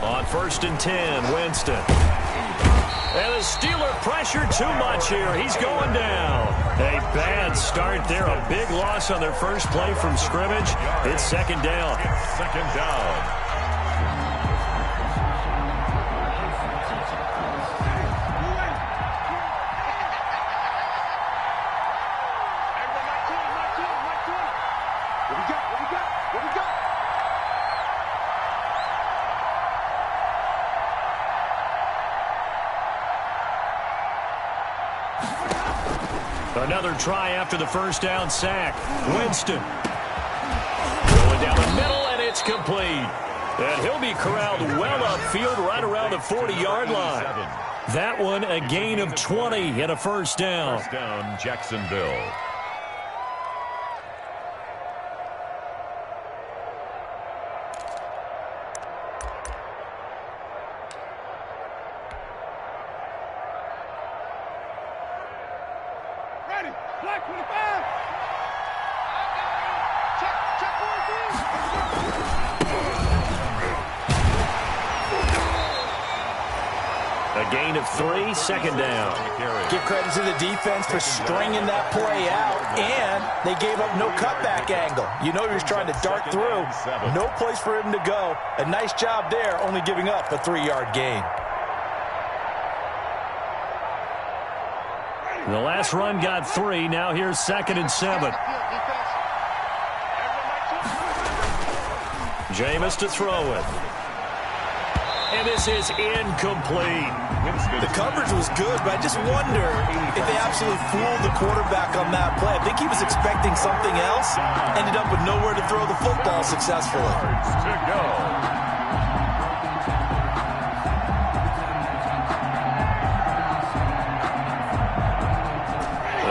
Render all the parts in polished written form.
On 1st and 10, Winston. And the Steeler pressure too much here. He's going down. A bad start there. A big loss on their first play from scrimmage. It's 2nd down. Second down. Another try after the first down sack. Winston. Going down the middle, and it's complete. And he'll be corralled well upfield right around the 40-yard line. That one a gain of 20 and a first down. First down, Jacksonville. A gain of 3, 2nd down. Give credit to the defense for stringing that play out, and they gave up no cutback angle. You know he was trying to dart through. No place for him to go. A nice job there, only giving up a 3-yard gain. The last run got 3. Now here's 2nd and 7. Jameis to throw it. And this is incomplete. The coverage was good, but I just wonder if they absolutely fooled the quarterback on that play. I think he was expecting something else. Ended up with nowhere to throw the football successfully. To go.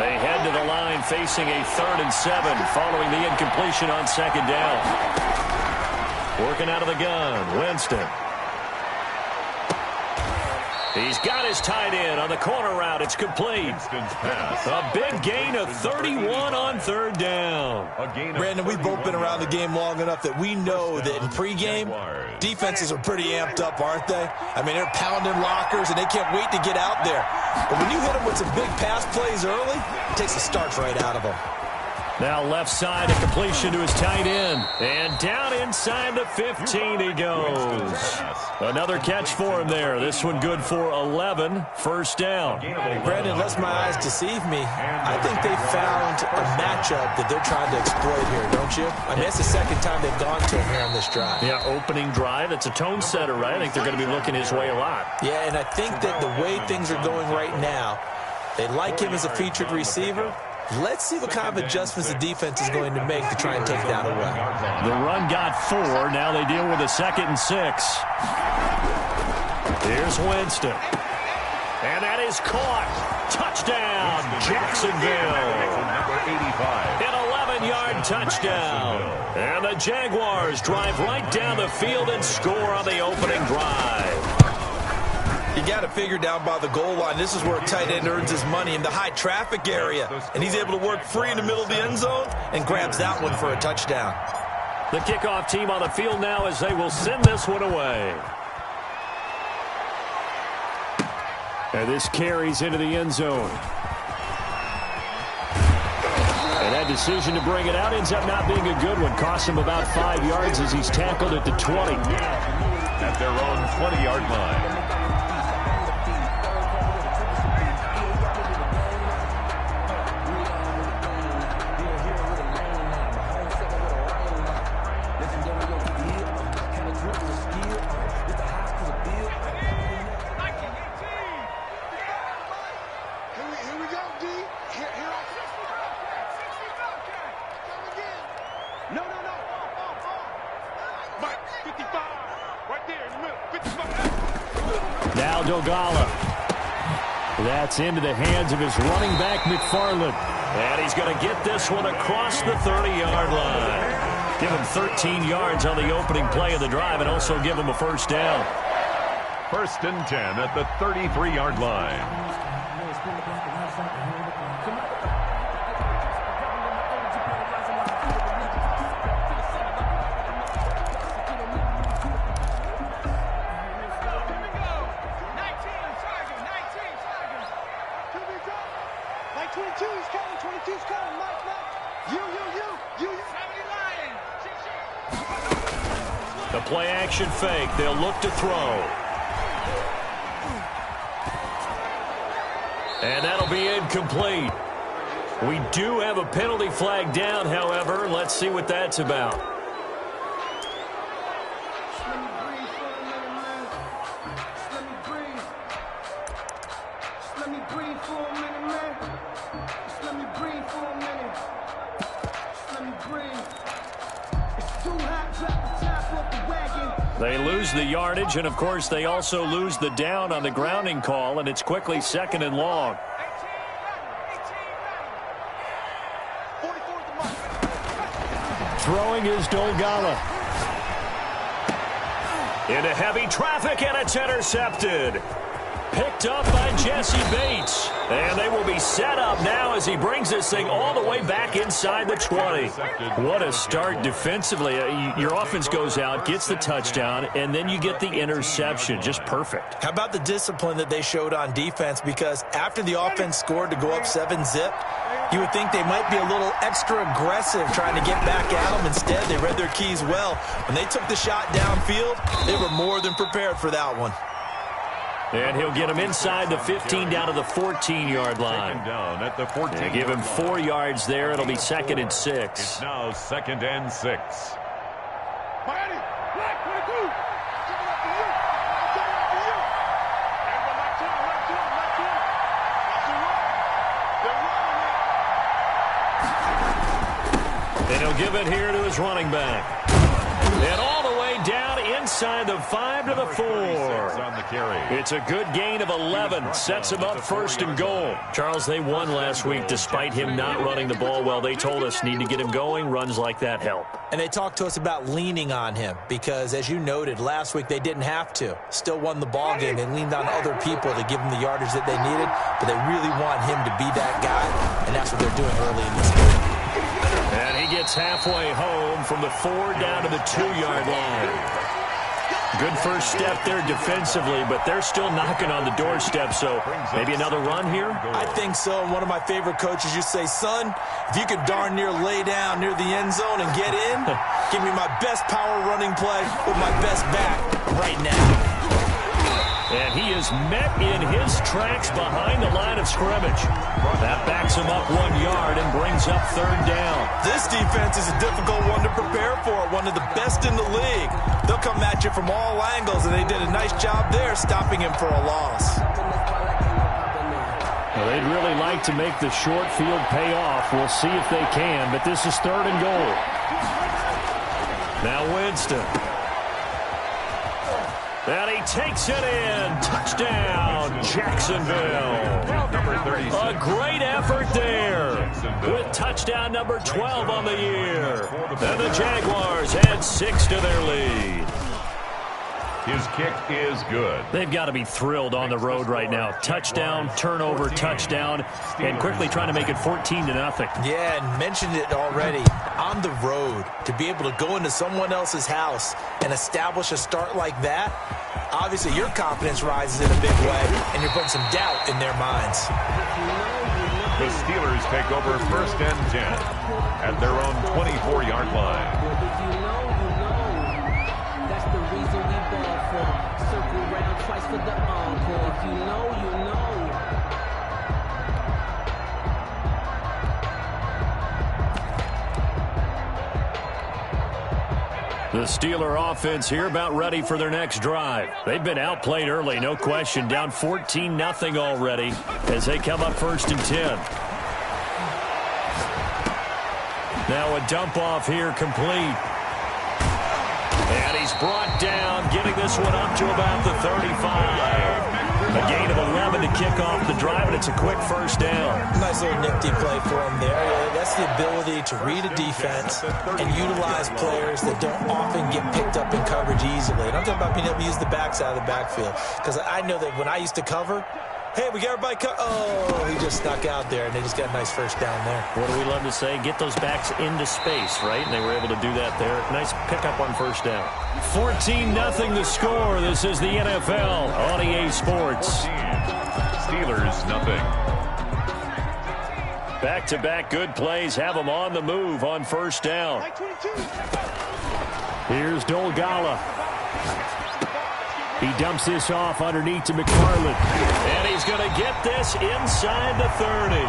They head to the line facing a 3rd and 7 following the incompletion on 2nd down. Working out of the gun, Winston. He's got his tight end on the corner route. It's complete. A big gain of 31 on 3rd down. Brandon, we've both been around the game long enough that we know that in pregame, defenses are pretty amped up, aren't they? I mean, they're pounding lockers, and they can't wait to get out there. But when you hit them with some big pass plays early, it takes the starch right out of them. Now left side, a completion to his tight end. And down inside the 15 he goes. Another catch for him there. This one good for 11. First down. Brandon, unless my eyes deceive me, I think they found a matchup that they're trying to exploit here, don't you? I mean, that's the 2nd time they've gone to him here on this drive. Yeah, opening drive. It's a tone setter, right? I think they're going to be looking his way a lot. Yeah, and I think that the way things are going right now, they like him as a featured receiver. Let's see what kind of adjustments the defense is going to make to try and take that away. The run got 4. Now they deal with a 2nd and 6. Here's Winston. And that is caught. Touchdown, Jacksonville. An 11-yard touchdown. And the Jaguars drive right down the field and score on the opening drive. You got to figure down by the goal line. This is where a tight end earns his money, in the high traffic area. And he's able to work free in the middle of the end zone and grabs that one for a touchdown. The kickoff team on the field now as they will send this one away. And this carries into the end zone. And that decision to bring it out ends up not being a good one. Costs him about 5 yards as he's tackled at the 20. At their own 20-yard line. That's into the hands of his running back, McFarland. And he's going to get this one across the 30-yard line. Give him 13 yards on the opening play of the drive and also give him a first down. 1st and 10 at the 33-yard line. play action fake. They'll look to throw. And that'll be incomplete. We do have a penalty flag down, however. Let's see what that's about. They lose the yardage, and, of course, they also lose the down on the grounding call, and it's quickly 2nd and long. Throwing is Dolgala. Into heavy traffic, and it's intercepted. Picked up by Jesse Bates. And they will be set up now as he brings this thing all the way back inside the 20. What a start defensively. Your offense goes out, gets the touchdown, and then you get the interception. Just perfect. How about the discipline that they showed on defense? Because after the offense scored to go up 7-zip, you would think they might be a little extra aggressive trying to get back at them. Instead, they read their keys well. When they took the shot downfield, they were more than prepared for that one. And he'll get him inside the 15 down to the 14-yard line. Down at the 14. They give him 4 yards there. It'll be 2nd and 6. It's now 2nd and 6. And he'll give it here to his running back. And all the way down inside the 5 to the 4. It's a good gain of 11. Sets him up 1st and goal. Charles, they won last week despite him not running the ball well. They told us need to get him going. Runs like that help. And they talked to us about leaning on him because, as you noted, last week they didn't have to. Still won the ball game. They leaned on other people to give them the yardage that they needed, but they really want him to be that guy, and that's what they're doing early in this game. And he gets halfway home from the 4 down to the 2-yard line. Good first step there defensively, but they're still knocking on the doorstep, so maybe another run here? I think so. And one of my favorite coaches used to say, son, if you could darn near lay down near the end zone and get in, give me my best power running play with my best back right now. And he is met in his tracks behind the line of scrimmage. That backs him up 1 yard and brings up 3rd down. This defense is a difficult one to prepare for, one of the best in the league. They'll come at you from all angles, and they did a nice job there stopping him for a loss. Well, they'd really like to make the short field pay off. We'll see if they can, but this is 3rd and goal. Now Winston. And he takes it in. Touchdown, Jacksonville. Number 36. A great effort there with touchdown number 12 on the year. And the Jaguars add 6 to their lead. His kick is good. They've got to be thrilled on the road right now. Touchdown, turnover, touchdown, and quickly trying to make it 14-0. Yeah, and mentioned it already. On the road, to be able to go into someone else's house and establish a start like that, obviously your confidence rises in a big way, and you're putting some doubt in their minds. The Steelers take over 1st and 10 at their own 24-yard line. For the encore. If you know, you know. The Steeler offense here about ready for their next drive. They've been outplayed early, no question. Down 14-0 already as they come up 1st and 10. Now a dump off here complete. And he's brought down, getting this one up to about the 35. A gain of 11 to kick off the drive, and it's a quick 1st down. Nice little nifty play for him there. That's the ability to read a defense and utilize players that don't often get picked up in coverage easily. And I'm talking about being able to use the backside of the backfield. Because I know that when I used to cover, hey, we got everybody oh, he just snuck out there, and they just got a nice 1st down there. What do we love to say? Get those backs into space, right? And they were able to do that there. Nice pickup on 1st down. 14-0 the score. This is the NFL on EA Sports. 14. Steelers, nothing. Back-to-back good plays have them on the move on 1st down. Here's Dolgala. He dumps this off underneath to McFarland. And he's going to get this inside the 30.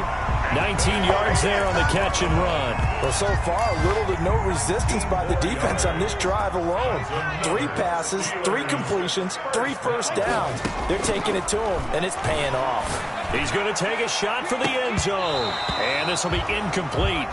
19 yards there on the catch and run. Well, so far, little to no resistance by the defense on this drive alone. 3 passes, 3 completions, 3 first downs. They're taking it to him, and it's paying off. He's going to take a shot for the end zone. And this will be incomplete.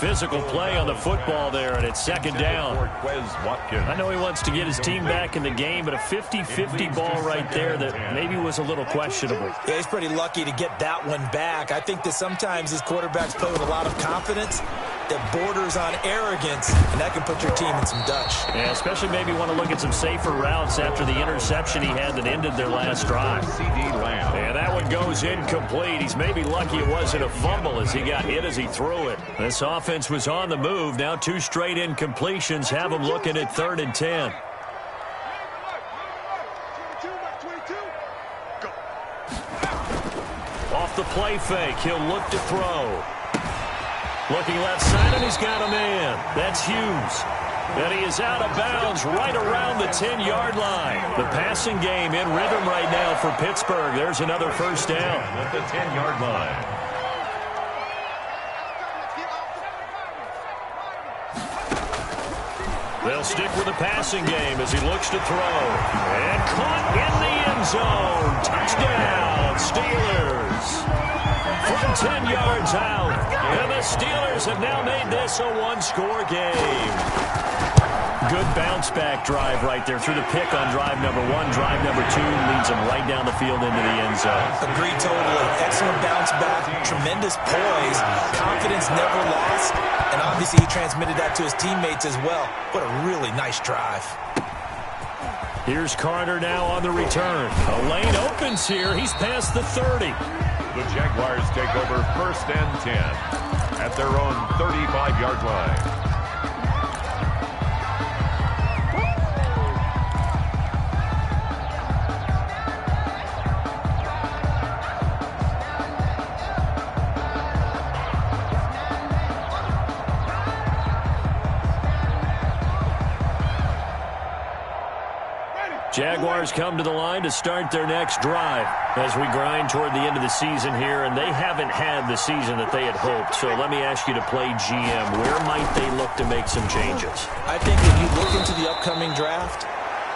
Physical play on the football there, and it's second down. I know he wants to get his team back in the game, but a 50-50 ball right there that maybe was a little questionable. Yeah, he's pretty lucky to get that one back. I think that sometimes these quarterbacks play with a lot of confidence that borders on arrogance, and that can put your team in some Dutch. Yeah, especially maybe want to look at some safer routes after the interception he had that ended their last drive. And that one goes incomplete. He's maybe lucky it wasn't a fumble as he got hit as he threw it. This offense was on the move. Now 2 straight incompletions have him looking at 3rd and 10. Off the play fake, he'll look to throw. Looking left side, and he's got a man. That's Hughes. And he is out of bounds right around the 10-yard line. The passing game in rhythm right now for Pittsburgh. There's another first down. At the 10-yard line. They'll stick with the passing game as he looks to throw. And caught in the end zone. Touchdown, Steelers. From 10 yards out. And the Steelers have now made this a 1-score game. Good bounce-back drive right there through the pick on drive number 1. Drive number 2 leads them right down the field into the end zone. Agreed totally. Excellent bounce-back, tremendous poise, confidence never lost, and obviously he transmitted that to his teammates as well. What a really nice drive. Here's Carter now on the return. A lane opens here. He's past the 30. The Jaguars take over 1st and 10 at their own 35-yard line. Jaguars come to the line to start their next drive as we grind toward the end of the season here, and they haven't had the season that they had hoped. So let me ask you to play GM. Where might they look to make some changes? I think when you look into the upcoming draft,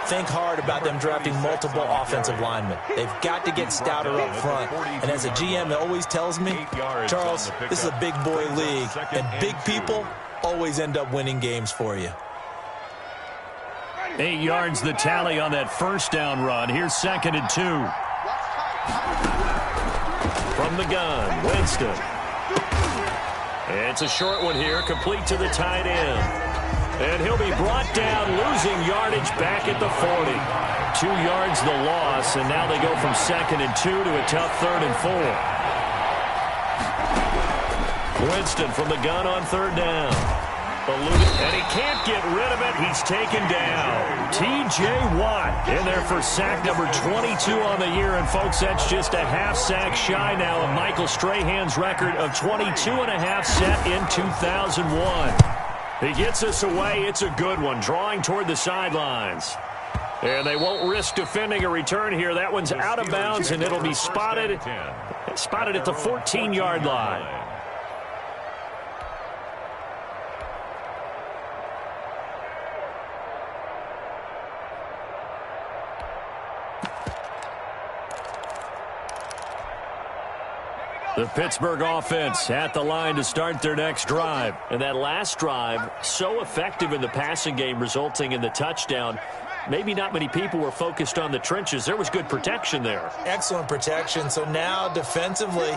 think hard about them drafting multiple offensive linemen. They've got to get stouter up front. And as a GM, it always tells me, Charles, this is a big boy league, and big people always end up winning games for you. 8 yards the tally on that first down run. Here's 2nd and 2. From the gun, Winston. It's a short one here, complete to the tight end. And he'll be brought down, losing yardage back at the 40. 2 yards the loss, and now they go from 2nd and 2 to a tough 3rd and 4. Winston from the gun on 3rd down. And he can't get rid of it. He's taken down. T.J. Watt in there for sack number 22 on the year. And, folks, that's just a half sack shy now of Michael Strahan's record of 22.5 set in 2001. He gets us away. It's a good one, drawing toward the sidelines. And they won't risk defending a return here. That one's out of bounds, and it'll be spotted at the 14-yard line. The Pittsburgh offense at the line to start their next drive. And that last drive, so effective in the passing game, resulting in the touchdown. Maybe not many people were focused on the trenches. There was good protection there. Excellent protection. So now defensively,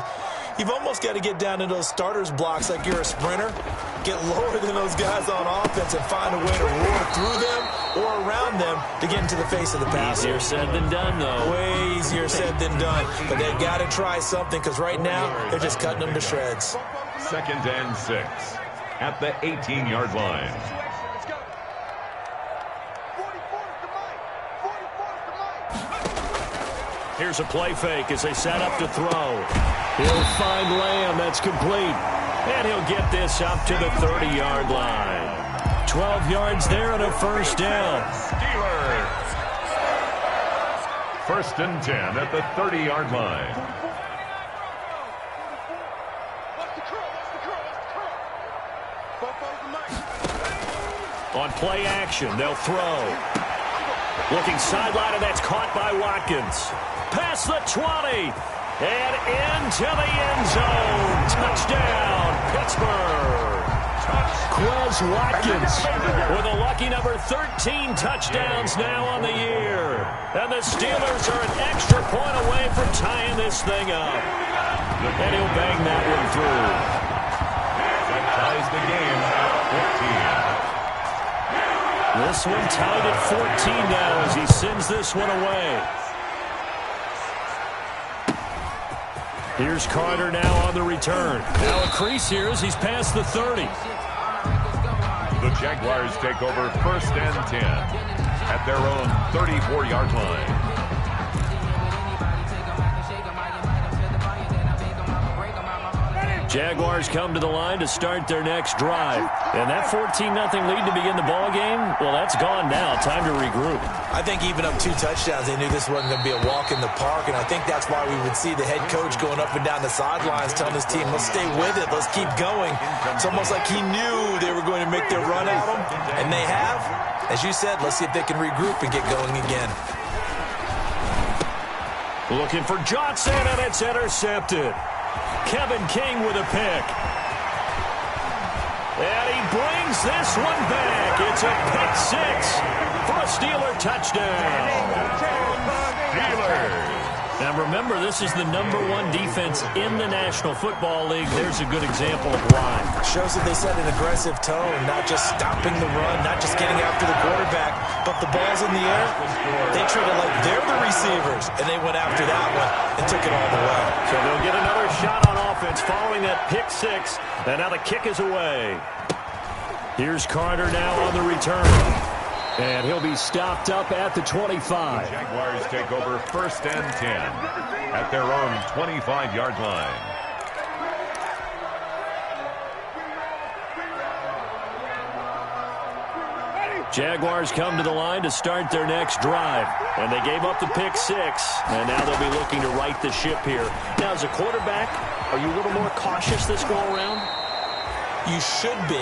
you've almost got to get down to those starters blocks like you're a sprinter. Get lower than those guys on offense and find a way to roar through them or around them to get into the face of the passer. Easier said than done, though. Way easier said than done. But they've got to try something because right now they're just cutting them to shreds. 2nd and 6 at the 18-yard line. Here's a play fake as they set up to throw. He'll find Lamb. That's complete. And he'll get this up to the 30-yard line. 12 yards there and a first down. Steelers. First and 10 at the 30-yard line. On play action, they'll throw. Looking sideline, and that's caught by Watkins. Past the 20, and into the end zone. Touchdown, Pittsburgh. Quez Watkins with a lucky number 13 touchdowns now on the year. And the Steelers are an extra point away from tying this thing up. And he'll bang that one through. That ties the game at 14. This one tied at 14 now as he sends this one away. Here's Carter now on the return. Now a crease here as he's past the 30. The Jaguars take over first and 10 at their own 34-yard line. Jaguars come to the line to start their next drive. And that 14-0 lead to begin the ball game, well, that's gone now. Time to regroup. I think even up 2 touchdowns, they knew this wasn't going to be a walk in the park, and I think that's why we would see the head coach going up and down the sidelines telling his team, let's stay with it, let's keep going. It's almost like he knew they were going to make their run at him, and they have. As you said, let's see if they can regroup and get going again. Looking for Johnson, and it's intercepted. Kevin King with a pick. And he brings this one back. It's a pick 6 for a Steeler touchdown. Steelers. Now remember, this is the #1 defense in the National Football League. There's a good example of why. Shows that they set an aggressive tone, not just stopping the run, not just getting after the quarterback, but the ball's in the air. They treated like they're the receivers, and they went after that one and took it all the way. So they'll get another shot on offense following that pick 6, and now the kick is away. Here's Carter now on the return. And he'll be stopped up at the 25. The Jaguars take over first and 10 at their own 25-yard line. Jaguars come to the line to start their next drive. And they gave up the pick 6. And now they'll be looking to right the ship here. Now, as a quarterback, are you a little more cautious this go around? You should be,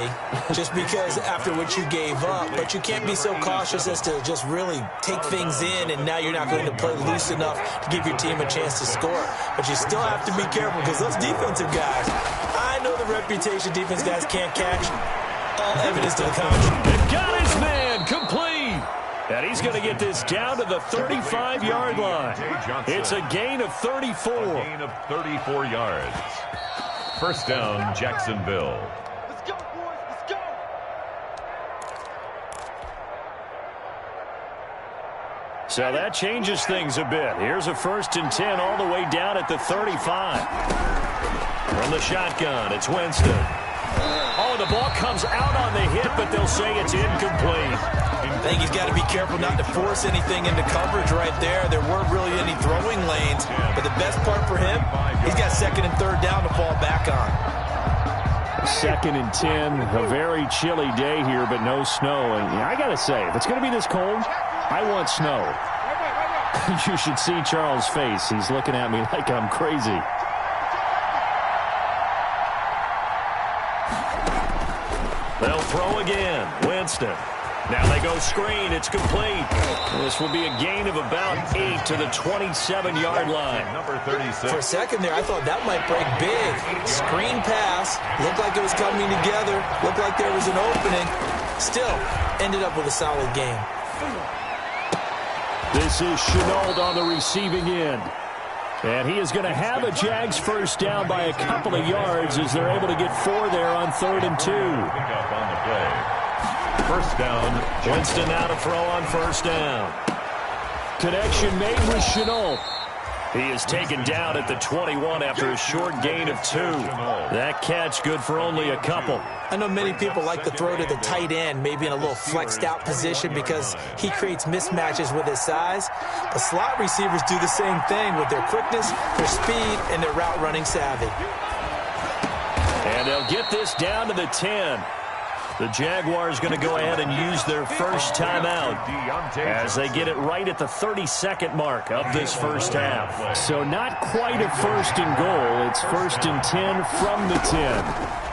just because after what you gave up, but you can't be so cautious as to just really take things in, and now you're not going to play loose enough to give your team a chance to score. But you still have to be careful because those defensive guys, I know the reputation defense guys can't catch. All evidence to the contrary. And got his man complete. And he's going to get this down to the 35-yard line. It's a gain of 34. A gain of 34 yards. First down, Jacksonville. So that changes things a bit. Here's a first and 10 all the way down at the 35. From the shotgun, it's Winston. Oh, the ball comes out on the hit, but they'll say it's incomplete. I think he's got to be careful not to force anything into coverage right there. There weren't really any throwing lanes, but the best part for him, he's got second and third down to fall back on. Second and 10, a very chilly day here, but no snow. And I got to say, if it's going to be this cold, I want snow. You should see Charles' face. He's looking at me like I'm crazy. They'll throw again. Winston. Now they go screen. It's complete. This will be a gain of about 8 to the 27-yard line. Number 36. For a second there, I thought that might break big. Screen pass. Looked like it was coming together. Looked like there was an opening. Still, ended up with a solid game. This is Chenault on the receiving end. And he is going to have a Jags first down by a couple of yards as they're able to get 4 there on 3rd and 2. Pick up on the play. First down. Winston now to throw on first down. Connection made with Chenault. He is taken down at the 21 after a short gain of 2. That catch good for only a couple. I know many people like to throw to the tight end, maybe in a little flexed out position because he creates mismatches with his size. But slot receivers do the same thing with their quickness, their speed, and their route running savvy. And they'll get this down to the 10. The Jaguars going to go ahead and use their first timeout as they get it right at the 32nd mark of this first half. So not quite a first and goal. It's first and 10 from the 10.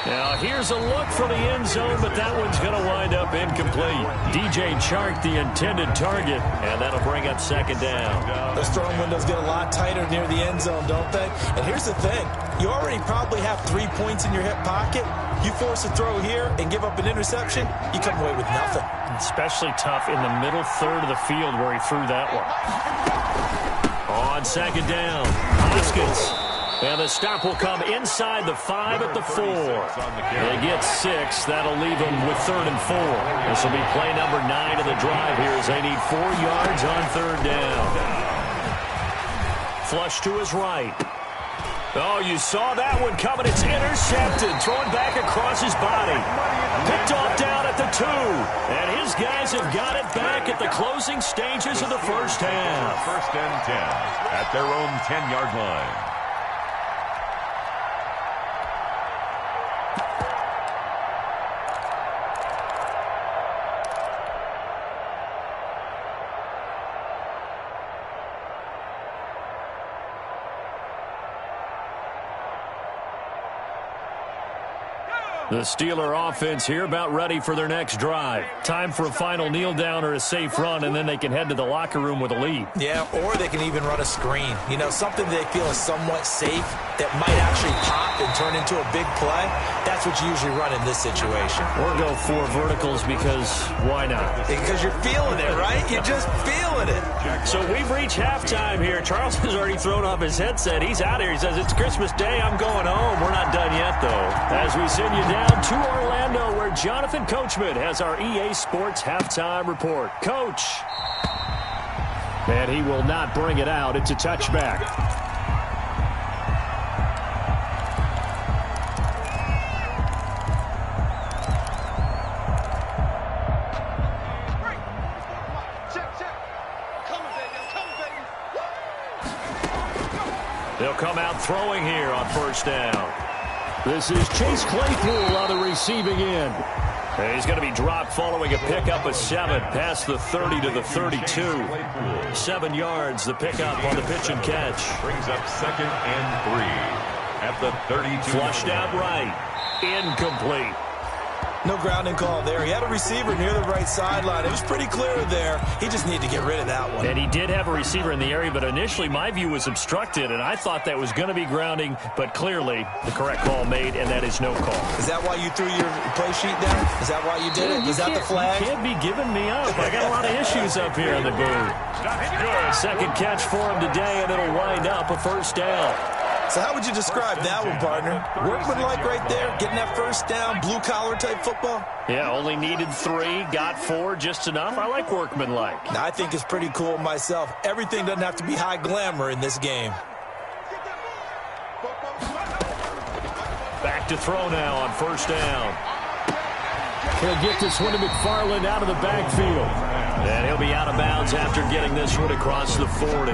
Now, here's a look for the end zone, but that one's going to wind up incomplete. DJ Chark, the intended target, and that'll bring up second down. Those throwing windows get a lot tighter near the end zone, don't they? And here's the thing. You already probably have 3 points in your hip pocket. You force a throw here and give up an interception, you come away with nothing. Especially tough in the middle third of the field where he threw that one. On second down, Hoskins. And the stop will come inside the 5 at the 4. They get 6. That'll leave them with 3rd and 4. This will be play number 9 of the drive here as they need 4 yards on 3rd down. Flush to his right. Oh, you saw that one coming. It's intercepted. Thrown back across his body. Picked off down at the 2. And his guys have got it back at the closing stages of the first half. First and 10 at their own 10-yard line. The Steeler offense here about ready for their next drive. Time for a final kneel down or a safe run, and then they can head to the locker room with a lead. Yeah, or they can even run a screen. You know, something they feel is somewhat safe that might actually pop and turn into a big play. That's what you usually run in this situation. Or go 4 verticals because why not? Because you're feeling it, right? You're just feeling it. So we've reached halftime here. Charles has already thrown off his headset. He's out here. He says, it's Christmas Day. I'm going home. We're not done yet, though. As we send you down to Orlando, where Jonathan Coachman has our EA Sports halftime report. Coach. And he will not bring it out. It's a touchback. They'll come out throwing here on first down. This is Chase Claypool on the receiving end. And he's going to be dropped following a pickup of 7 past the 30 to the 32. 7 yards, the pickup on the pitch and catch. Brings up 2nd and 3 at the 32. Flushed out right. Incomplete. No grounding call there. He had a receiver near the right sideline. It was pretty clear there. He just needed to get rid of that one. And he did have a receiver in the area, but initially my view was obstructed, and I thought that was going to be grounding, but clearly the correct call made, and that is no call. Is that why you threw your play sheet down? Is that why you did it? Is that the flag? You can't be giving me up. I got a lot of issues up here in the booth. Second catch for him today, and it'll wind up a first down. So how would you describe that one, partner? Workmanlike right there, getting that first down, blue-collar type football? Yeah, only needed 3, got 4, just enough. I like workmanlike. I think it's pretty cool myself. Everything doesn't have to be high glamour in this game. Back to throw now on first down. He'll get this one to McFarland out of the backfield. And he'll be out of bounds after getting this one across the 40.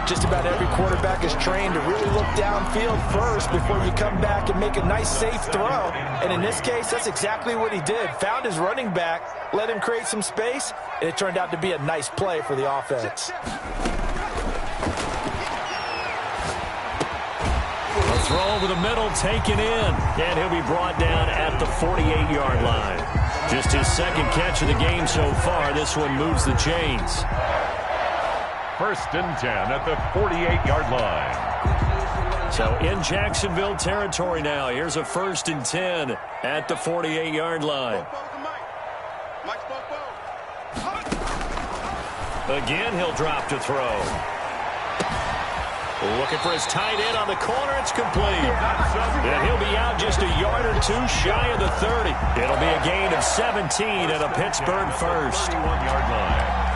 Just about every quarterback is trained to really look downfield first before you come back and make a nice, safe throw. And in this case, that's exactly what he did. Found his running back, let him create some space, and it turned out to be a nice play for the offense. A throw over the middle, taken in, and he'll be brought down at the 48-yard line. Just his second catch of the game so far. This one moves the chains. First and 10 at the 48-yard line. So in Jacksonville territory now. Here's a first and 10 at the 48-yard line. Again, he'll drop to throw. Looking for his tight end on the corner. It's complete. And he'll be out just a yard or 2 shy of the 30. It'll be a gain of 17 and a Pittsburgh first. 31-yard line.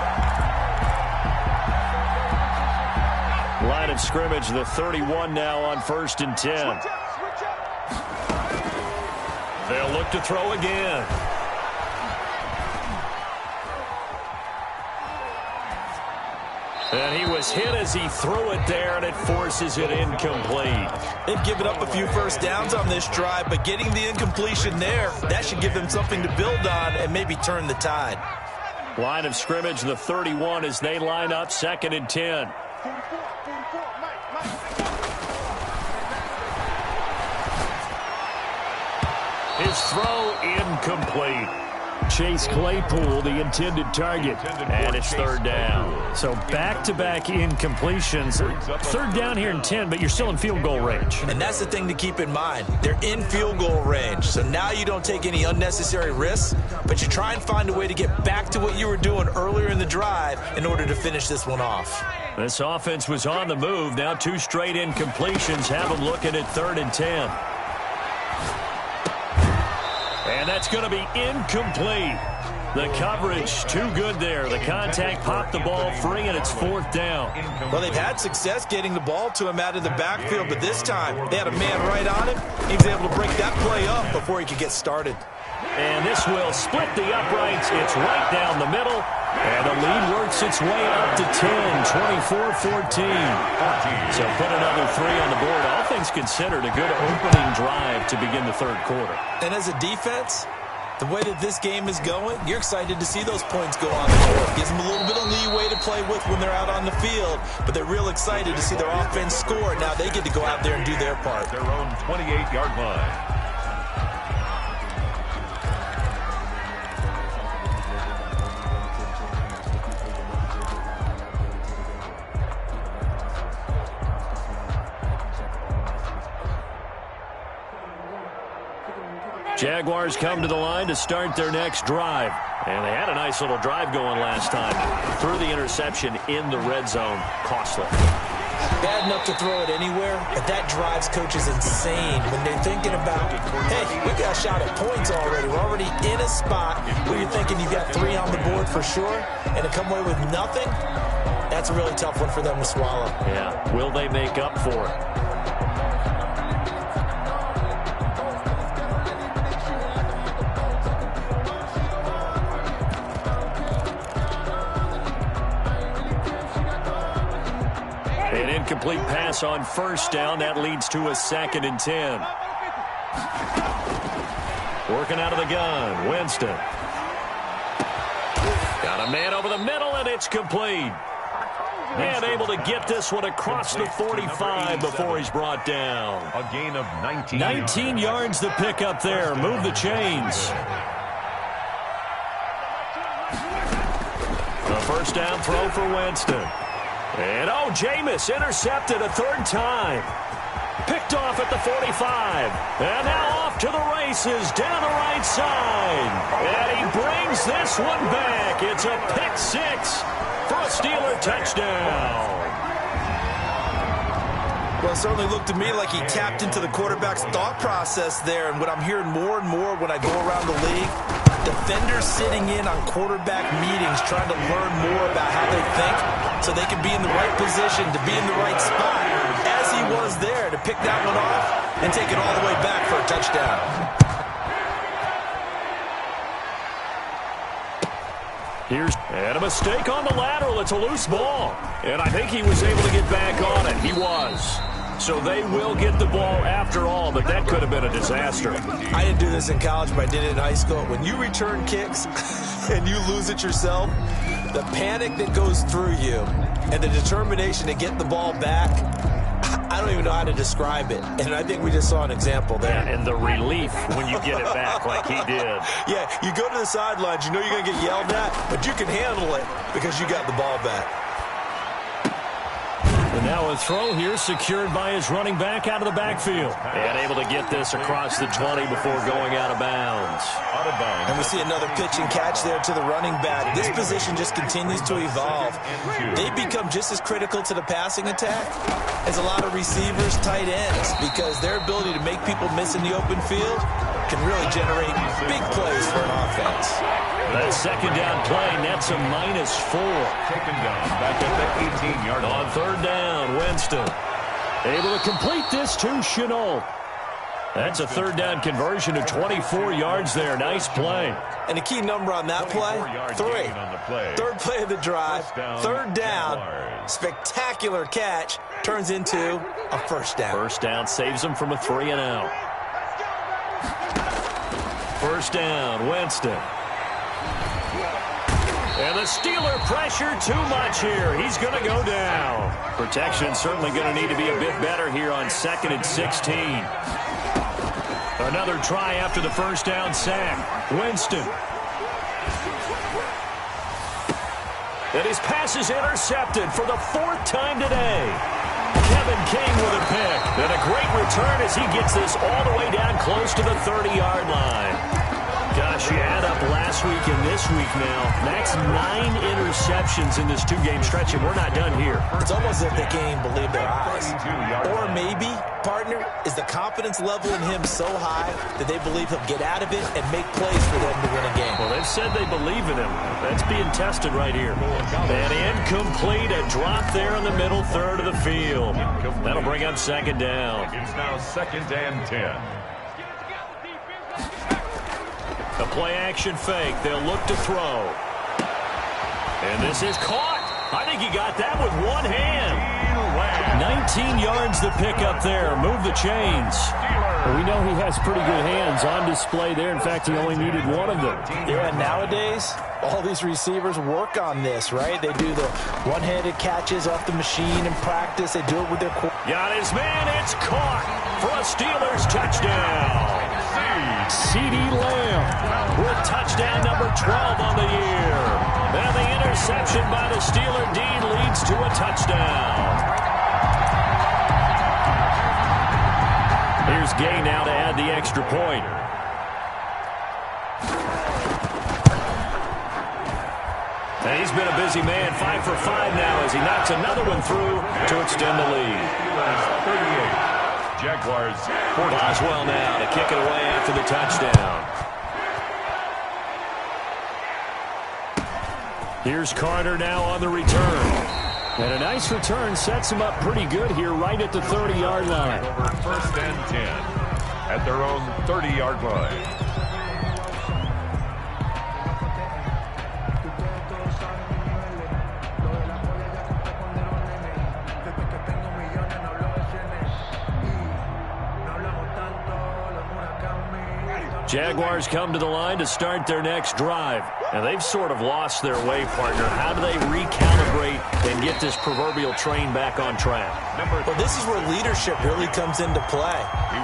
Line of scrimmage, the 31 now on first and 10. They'll look to throw again. And he was hit as he threw it there, and it forces it incomplete. They've given up a few first downs on this drive, but getting the incompletion there, that should give them something to build on and maybe turn the tide. Line of scrimmage, the 31, as they line up 2nd and 10. His throw incomplete. Chase Claypool, the intended target, and it's 3rd down. So back-to-back incompletions. 3rd down here in 10, but you're still in field goal range. And that's the thing to keep in mind. They're in field goal range, so now you don't take any unnecessary risks, but you try and find a way to get back to what you were doing earlier in the drive in order to finish this one off. This offense was on the move. Now 2 straight incompletions have them looking at 3rd and 10. And that's going to be incomplete. The coverage too good there. The contact popped the ball free, and it's 4th down. Well, they've had success getting the ball to him out of the backfield, but this time they had a man right on him. He was able to break that play up before he could get started. And this will split the uprights. It's right down the middle. And the lead works its way up to 10, 24-14. So put another 3 on the board. All things considered, a good opening drive to begin the 3rd quarter. And as a defense, the way that this game is going, you're excited to see those points go on the board. Gives them a little bit of leeway to play with when they're out on the field, but they're real excited to see their offense score. Now they get to go out there and do their part. Their own 28-yard line. Jaguars come to the line to start their next drive. And they had a nice little drive going last time. Threw the interception in the red zone. Costly. Bad enough to throw it anywhere, but that drives coaches insane when they're thinking about, hey, we got a shot at points already. We're already in a spot where you're thinking you've got 3 on the board for sure, and to come away with nothing, that's a really tough one for them to swallow. Yeah, will they make up for it? An incomplete pass on 1st down. That leads to a 2nd and 10. Working out of the gun. Winston. Got a man over the middle, and it's complete. And able to get this one across the 45 before he's brought down. A gain of 19. 19 yards to pick up there. Move the chains. The 1st down throw for Winston. And, Jameis intercepted a 3rd time. Picked off at the 45. And now off to the races down the right side. And he brings this one back. It's a pick 6 for a Steeler touchdown. Well, it certainly looked to me like he tapped into the quarterback's thought process there. And what I'm hearing more and more when I go around the league, defenders sitting in on quarterback meetings trying to learn more about how they think so they can be in the right position to be in the right spot, as he was there to pick that one off and take it all the way back for a touchdown. And a mistake on the lateral. It's a loose ball. And I think he was able to get back on it. He was. So they will get the ball after all, but that could have been a disaster. I didn't do this in college, but I did it in high school. When you return kicks and you lose it yourself, the panic that goes through you and the determination to get the ball back, I don't even know how to describe it. And I think we just saw an example there. Yeah, and the relief when you get it back like he did. Yeah, you go to the sidelines, you know you're going to get yelled at, but you can handle it because you got the ball back. And now a throw here secured by his running back out of the backfield. And able to get this across the 20 before going out of bounds. And we see another pitch and catch there to the running back. This position just continues to evolve. They become just as critical to the passing attack as a lot of receivers, tight ends, because their ability to make people miss in the open field can really generate big plays for an offense. That 2nd down play nets a -4. Taken down back at the 18-yard line. On 3rd down, Winston able to complete this to Chenault. That's a third down conversion of 24 yards there. Nice play. And the key number on that play, 3. Third play of the drive, third down, spectacular catch, turns into a first down. First down saves them from a 3-and-out. First down, Winston. And the Steeler pressure too much here. He's going to go down. Protection certainly going to need to be a bit better here on 2nd and 16. Another try after the first down sack. Winston. And his pass is intercepted for the 4th time today. Kevin King with a pick. And a great return as he gets this all the way down close to the 30-yard line. Gosh, you add up last week and this week now. That's 9 interceptions in this 2-game stretch, and we're not done here. It's almost as if they can't even believe their eyes. Or maybe, partner, is the confidence level in him so high that they believe he'll get out of it and make plays for them to win a game. Well, they've said they believe in him. That's being tested right here. And incomplete, a drop there in the middle third of the field. That'll bring up 2nd down. It's now 2nd and 10. A play-action fake. They'll look to throw. And this is caught. I think he got that with one hand. 19 yards to pick up there. Move the chains. Well, we know he has pretty good hands on display there. In fact, he only needed one of them. Yeah, nowadays, all these receivers work on this, right? They do the one-handed catches off the machine in practice. They do it with their quarterback. Got his man. It's caught for a Steelers touchdown. CeeDee Lamb with touchdown number 12 on the year. And the interception by the Steeler D leads to a touchdown. Here's Gay now to add the extra point. And he's been a busy man, 5 for 5 now as he knocks another one through to extend the lead. 38. Jaguars. Boswell now to kick it away after the touchdown. Here's Carter now on the return. And a nice return sets him up pretty good here right at the 30-yard line. Over 1st and 10 at their own 30-yard line. Jaguars come to the line to start their next drive. And they've sort of lost their way, partner. How do they recalibrate and get this proverbial train back on track? Well, this is where leadership really comes into play.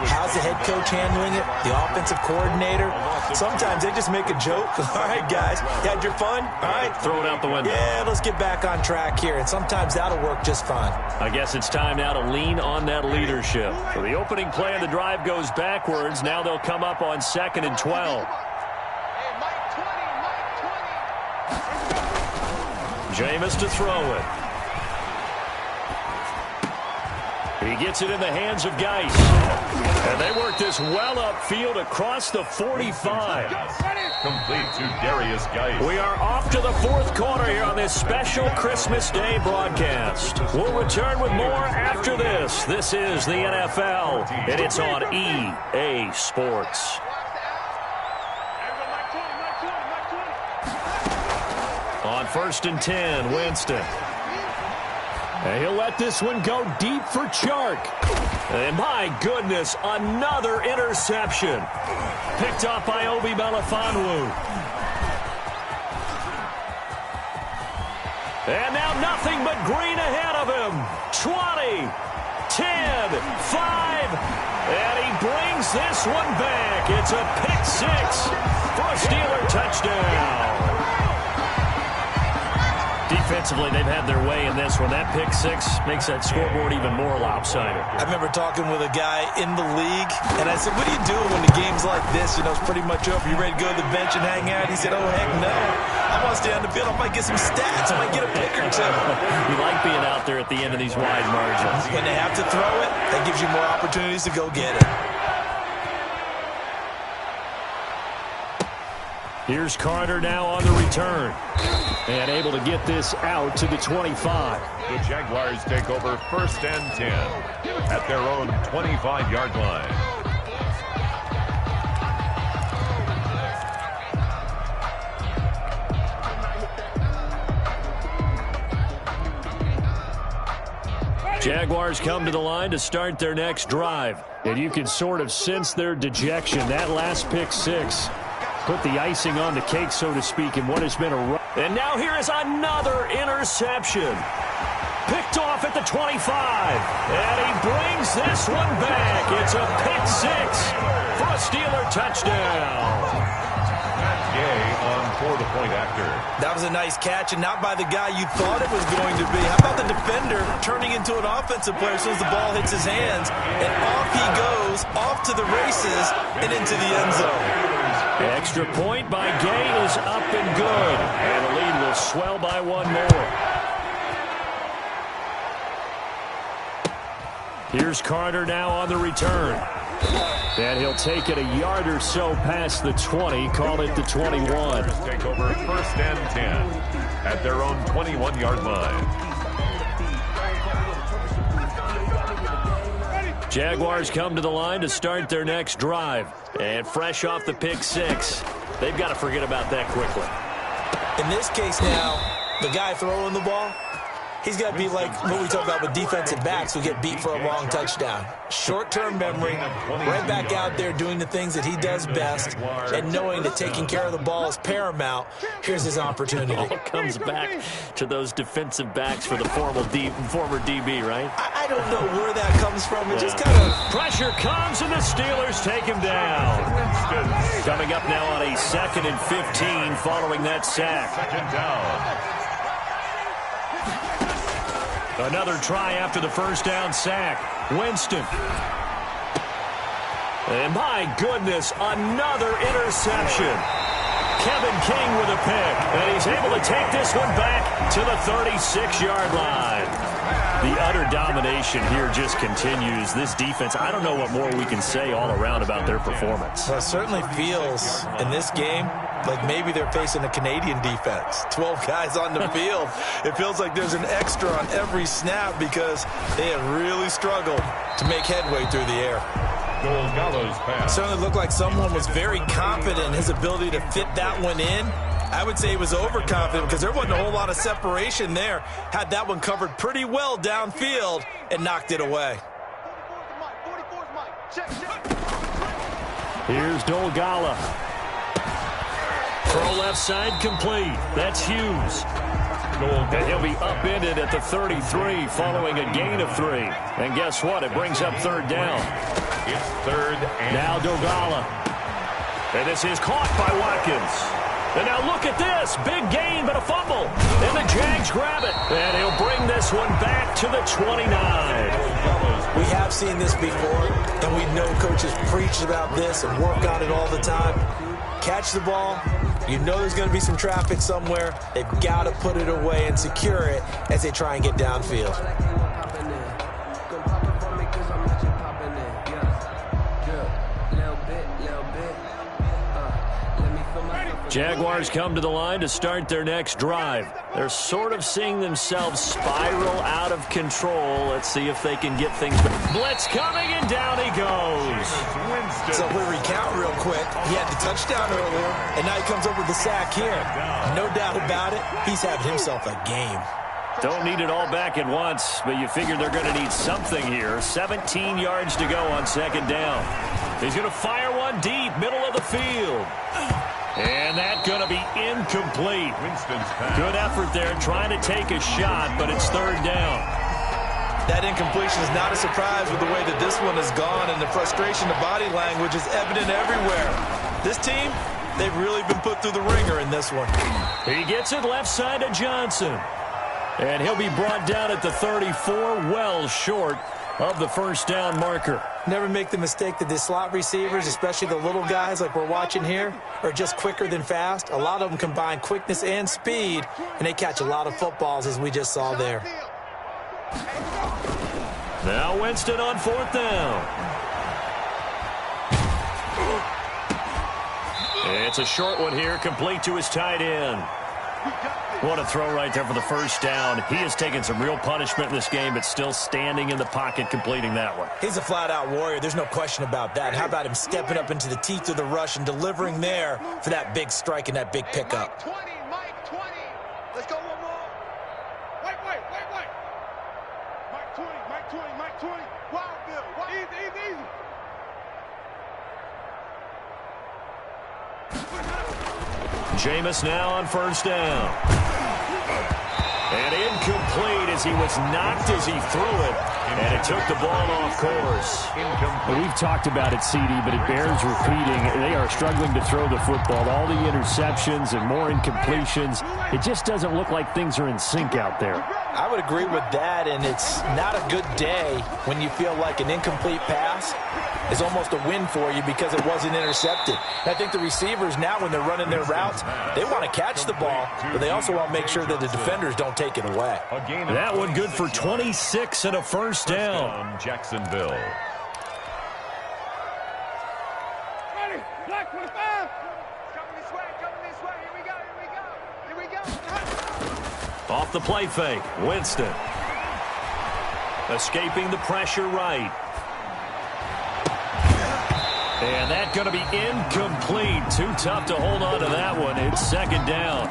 How's the head coach handling it? The offensive coordinator? Sometimes they just make a joke. All right, guys, you had your fun? All right. Throw it out the window. Yeah, let's get back on track here. And sometimes that'll work just fine. I guess it's time now to lean on that leadership. So the opening play of the drive goes backwards. Now they'll come up on 2nd and 12. Jameis to throw it. He gets it in the hands of Geis. And they work this well upfield across the 45. Complete to Darius Geis. We are off to the 4th quarter here on this special Christmas Day broadcast. We'll return with more after this. This is the NFL, and it's on EA Sports. On 1st and 10, Winston. And he'll let this one go deep for Chark. And my goodness, another interception. Picked off by Obi Melifonwu. And now nothing but green ahead of him. 20, 10, 5. And he brings this one back. It's a pick 6 for a Steeler touchdown. Defensively, they've had their way in this one. That pick 6 makes that scoreboard even more lopsided. I remember talking with a guy in the league, and I said, what do you do when the game's like this? You know, it's pretty much over. You ready to go to the bench and hang out? He said, oh, heck no. I want to stay on the field. I might get some stats. I might get a pick or two. You like being out there at the end of these wide margins. When they have to throw it, that gives you more opportunities to go get it. Here's Carter now on the return. And able to get this out to the 25. The Jaguars take over 1st and 10 at their own 25-yard line. Jaguars come to the line to start their next drive. And you can sort of sense their dejection. That last pick six put the icing on the cake, so to speak, in what has been a run. And now here is another interception. Picked off at the 25. And he brings this one back. It's a pick six for a Steeler touchdown. Gay on for the point after. That was a nice catch, and not by the guy you thought it was going to be. How about the defender turning into an offensive player as soon as the ball hits his hands, and off he goes, off to the races, and into the end zone. The extra point by Gay is up and good, and the lead will swell by one more. Here's Carter now on the return. And he'll take it a yard or so past the 20, call it the 21. Take over first and 10 at their own 21-yard line. Jaguars come to the line to start their next drive. And fresh off the pick six, they've got to forget about that quickly. In this case now, the guy throwing the ball, he's got to be like what we talk about with defensive backs who get beat for a long touchdown. Short-term memory, right back out there doing the things that he does best, and knowing that taking care of the ball is paramount. Here's his opportunity. All comes back to those defensive backs for the former DB, right? I don't know where that comes from. It just kind of... Pressure comes, and the Steelers take him down. Coming up now on a 2nd and 15 following that sack. Second down. Another try after the first down sack. Winston. And my goodness, another interception. Kevin King with a pick. And he's able to take this one back to the 36-yard line. The utter domination here just continues. This defense, I don't know what more we can say all around about their performance. Well, it certainly feels in this game like maybe they're facing a Canadian defense. 12 guys on the field. It feels like there's an extra on every snap because they have really struggled to make headway through the air. Gallo's pass. It certainly looked like someone was very confident in his ability to fit that one in. I would say he was overconfident because there wasn't a whole lot of separation there. Had that one covered pretty well downfield and knocked it away. Here's Dolgala. Throw left side complete. That's Hughes. And he'll be upended at the 33 following a gain of 3. And guess what? It brings up third down. It's third and... Now Dolgala. And this is caught by Watkins. And now look at this. Big gain, but a fumble. And the Jags grab it. And he'll bring this one back to the 29. We have seen this before, and we know coaches preach about this and work on it all the time. Catch the ball. You know there's going to be some traffic somewhere. They've got to put it away and secure it as they try and get downfield. Jaguars come to the line to start their next drive. They're sort of seeing themselves spiral out of control. Let's see if they can get things back. Blitz coming, and down he goes. So if we recount real quick, he had the touchdown earlier, and now he comes up with the sack here. No doubt about it, he's having himself a game. Don't need it all back at once, but you figure they're going to need something here. 17 yards to go on second down. He's going to fire one deep, middle of the field. And that's going to be incomplete. Good effort there trying to take a shot, but it's third down. That incompletion is not a surprise with the way that this one has gone, and the frustration, the body language is evident everywhere. This team, they've really been put through the ringer in this one. He gets it left side to Johnson. And he'll be brought down at the 34, well short of the first down marker. Never make the mistake that the slot receivers, especially the little guys like we're watching here, are just quicker than fast. A lot of them combine quickness and speed, and they catch a lot of footballs, as we just saw there. Now Winston on fourth down. It's a short one here, complete to his tight end. What a throw right there for the first down. He has taken some real punishment in this game, but still standing in the pocket, completing that one. He's a flat-out warrior. There's no question about that. How about him stepping up into the teeth of the rush and delivering there for that big strike and that big pickup? Mike 20. Let's go one more. Wait. Mike Mike 20. Wild Bill. Easy. Jameis now on first down. And incomplete as he was knocked as he threw it. And it took the ball off course. Well, we've talked about it, CD, but it bears repeating. They are struggling to throw the football. All the interceptions and more incompletions. It just doesn't look like things are in sync out there. I would agree with that, and it's not a good day when you feel like an incomplete pass is almost a win for you because it wasn't intercepted. And I think the receivers now, when they're running their routes, they want to catch the ball, but they also want to make sure that the defenders don't take it away. That one good for 26 and a first down. Jacksonville. Ready, Black 25. Coming this way. Here we go. Off the play fake, Winston. Escaping the pressure right. And that's going to be incomplete. Too tough to hold on to that one. It's second down.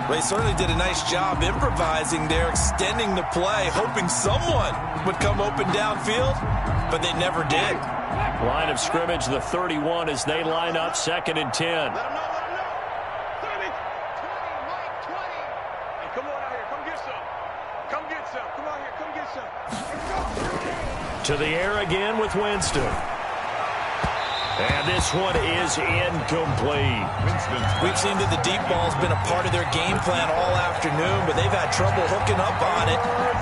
They certainly did a nice job improvising there, extending the play, hoping someone would come open downfield, but they never did. Line of scrimmage, the 31, as they line up, 2nd and 10. Let them know. 30, 20, Mike 20. Hey, come on out here. Come get some. Come out here. Come get some. Let's go. To the air again with Winston. And this one is incomplete. We've seen that the deep ball's been a part of their game plan all afternoon, but they've had trouble hooking up on it,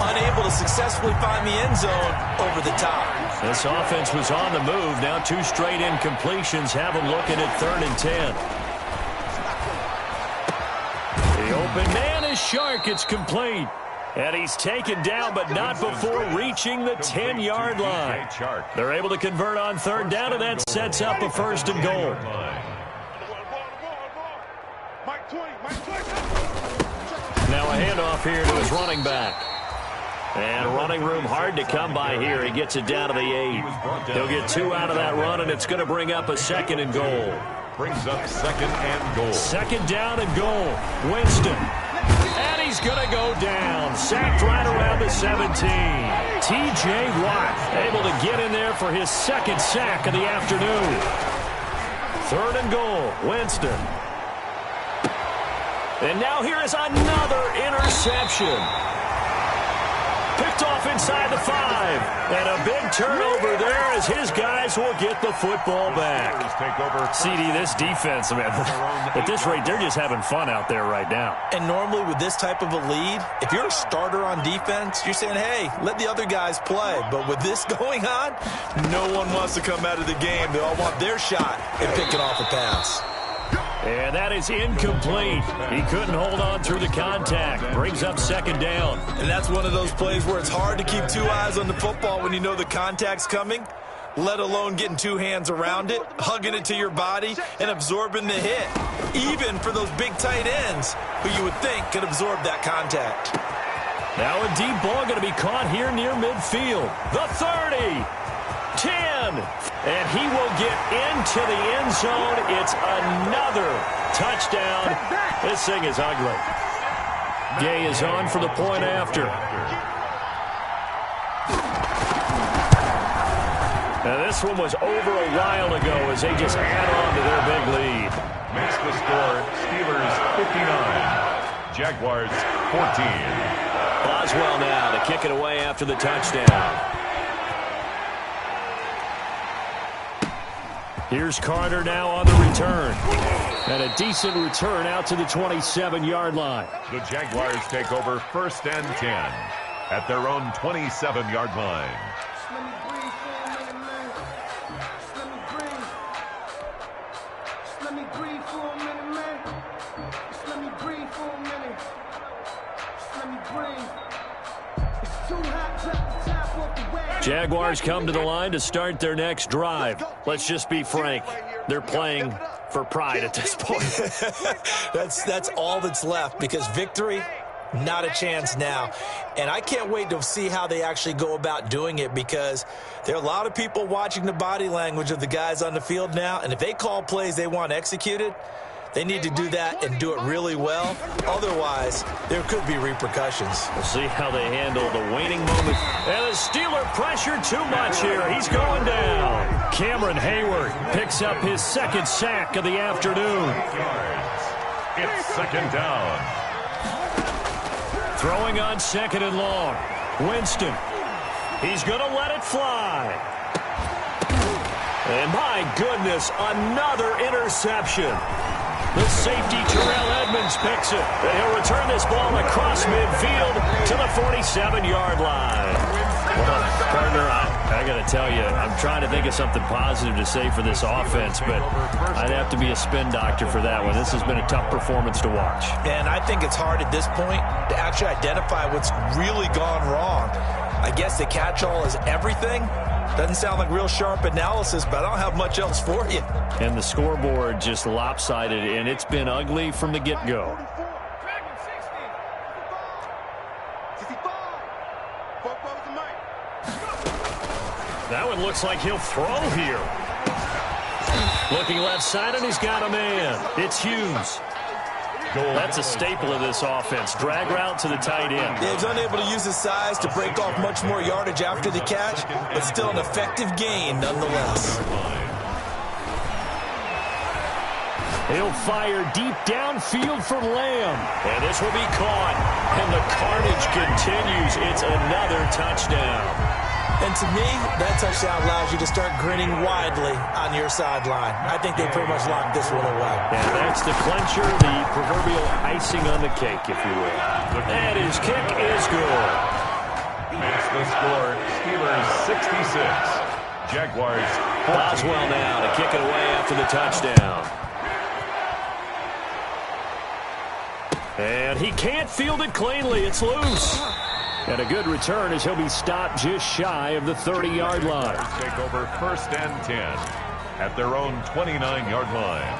unable to successfully find the end zone over the top. This offense was on the move. Now 2 straight incompletions have them looking at 3rd and 10. The open man is Shark. It's complete. And he's taken down, but not before reaching the 10-yard line. They're able to convert on 3rd down, and that sets up a 1st and goal. Now a handoff here to his running back. And running room hard to come by here. He gets it down to the 8. He'll get 2 out of that run, and it's going to bring up a 2nd and goal. Brings up 2nd and goal. 2nd down and goal. Winston. And he's going to go down. Sacked right around the 17. T.J. Watt able to get in there for his 2nd sack of the afternoon. 3rd and goal. Winston. And now here is another interception. Picked off inside the 5. And a big turnover there as his guys will get the football back. CD, this defense, man, at this rate, they're just having fun out there right now. And normally with this type of a lead, if you're a starter on defense, you're saying, hey, let the other guys play. But with this going on, no one wants to come out of the game. They all want their shot at picking off a pass. And that is incomplete. He couldn't hold on through the contact. Brings up 2nd down. And that's one of those plays where it's hard to keep 2 eyes on the football when you know the contact's coming, let alone getting 2 hands around it, hugging it to your body, and absorbing the hit. Even for those big tight ends who you would think could absorb that contact. Now a deep ball going to be caught here near midfield. The 30. 10. And he will get into the end zone. It's another touchdown. This thing is ugly. Gay is on for the point after. Now this one was over a while ago as they just add on to their big lead. Makes the score Steelers 59, Jaguars 14. Boswell now to kick it away after the touchdown. Here's Carter now on the return. And a decent return out to the 27-yard line. The Jaguars take over 1st and 10 at their own 27-yard line. Let me breathe for a minute, man. Let me breathe. Let me breathe for a minute, man. Let me breathe for a minute. Let me breathe. It's too hot to tap off the way. Jaguars come to the line to start their next drive. Let's just be frank. They're playing for pride at this point. That's all that's left because victory, not a chance now. And I can't wait to see how they actually go about doing it because there are a lot of people watching the body language of the guys on the field now. And if they call plays they want executed, They need to do that and do it really well. Otherwise, there could be repercussions. We'll see how they handle the waning moment. And the Steeler pressure too much here. He's going down. Cameron Hayward picks up his second sack of the afternoon. It's second down. Throwing on second and long. Winston. He's going to let it fly. And my goodness, another interception. The safety, Terrell Edmonds, picks it. And he'll return this ball across midfield to the 47-yard line. Well, partner, I got to tell you, I'm trying to think of something positive to say for this offense, but I'd have to be a spin doctor for that one. This has been a tough performance to watch. And I think it's hard at this point to actually identify what's really gone wrong. I guess the catch-all is everything. Doesn't sound like real sharp analysis, but I don't have much else for you. And the scoreboard just lopsided, and it's been ugly from the get-go. That one looks like he'll throw here. Looking left side, and he's got a man. It's Hughes. That's a staple of this offense. Drag route to the tight end. Yeah, he's unable to use his size to break off much more yardage after the catch, but still an effective gain nonetheless. He'll fire deep downfield for Lamb. And this will be caught. And the carnage continues. It's another touchdown. And to me, that touchdown allows you to start grinning widely on your sideline. I think they pretty much locked this one away. And that's the clincher, the proverbial icing on the cake, if you will. And his kick is good. Makes the score Steelers 66. Jaguars 14. Boswell now to kick it away after the touchdown. And he can't field it cleanly. It's loose. And a good return as he'll be stopped just shy of the 30-yard line. Take over first and 10 at their own 29-yard line.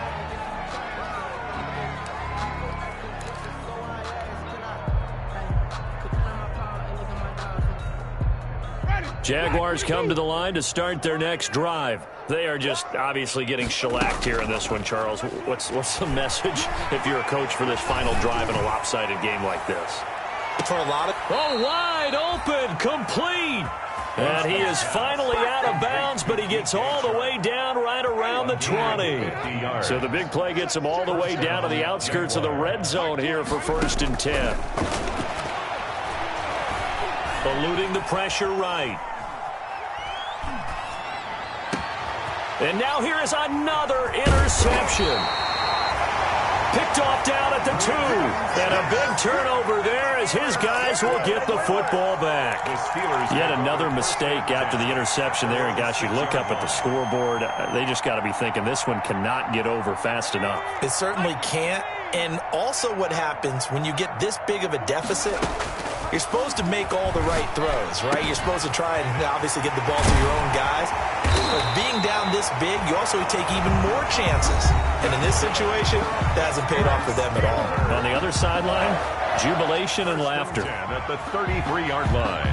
Jaguars come to the line to start their next drive. They are just obviously getting shellacked here in this one, Charles. What's the message if you're a coach for this final drive in a lopsided game like this? For a lot of... Oh, wide open, complete. And he is finally out of bounds, but he gets all the way down right around the 20. So the big play gets him all the way down to the outskirts of the red zone here for first and 10. Eluding the pressure right. And now here is another interception. Picked off down at the 2. And a big turnover there as his guys will get the football back. Yet another mistake after the interception there. And, gosh, you look up at the scoreboard. They just got to be thinking this one cannot get over fast enough. It certainly can't. And also what happens when you get this big of a deficit, you're supposed to make all the right throws, right? You're supposed to try and obviously get the ball to your own guys. But being down this big, you also take even more chances. And in this situation, that hasn't paid off for them at all. On the other sideline, jubilation and laughter. At the 33-yard line.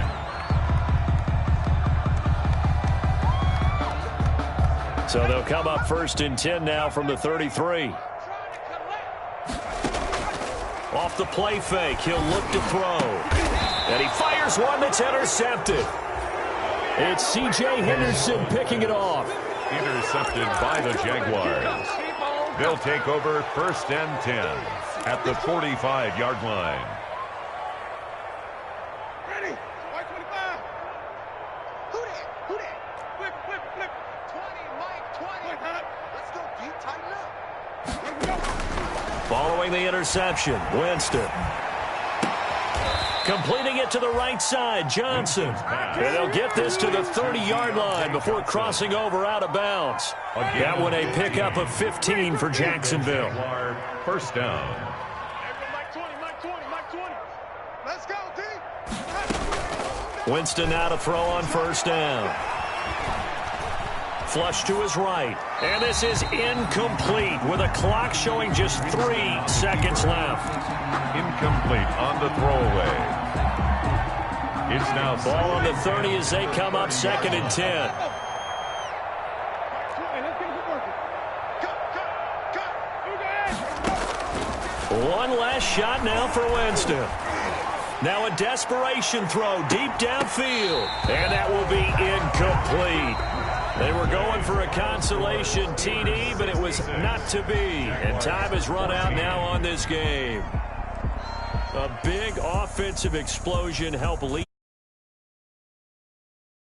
So they'll come up first and 10 now from the 33. Off the play fake, he'll look to throw. And he fires one that's intercepted. It's C.J. Henderson picking it off. Intercepted by the Jaguars. They'll take over first and 10 at the 45-yard line. Ready? White 25. Who that? Who that? Flip, flip, flip. 20, Mike, 20. Let's go, D. Tighten up. Following the interception, Winston. Completing it to the right side, Johnson. And they'll get this to the 30-yard line before crossing over out of bounds. That one a pickup of 15 for Jacksonville. First down. Mike 20, Mike 20, Mike 20. Let's go, D. Winston now to throw on first down. Flush to his right. And this is incomplete with a clock showing just 3 seconds left. Incomplete on the throwaway. It's now ball on the 30 as they come up second and 10. One last shot now for Winston. Now a desperation throw deep downfield. And that will be incomplete. They were going for a consolation TD, but it was not to be. And time has run out now on this game. A big offensive explosion helped lead.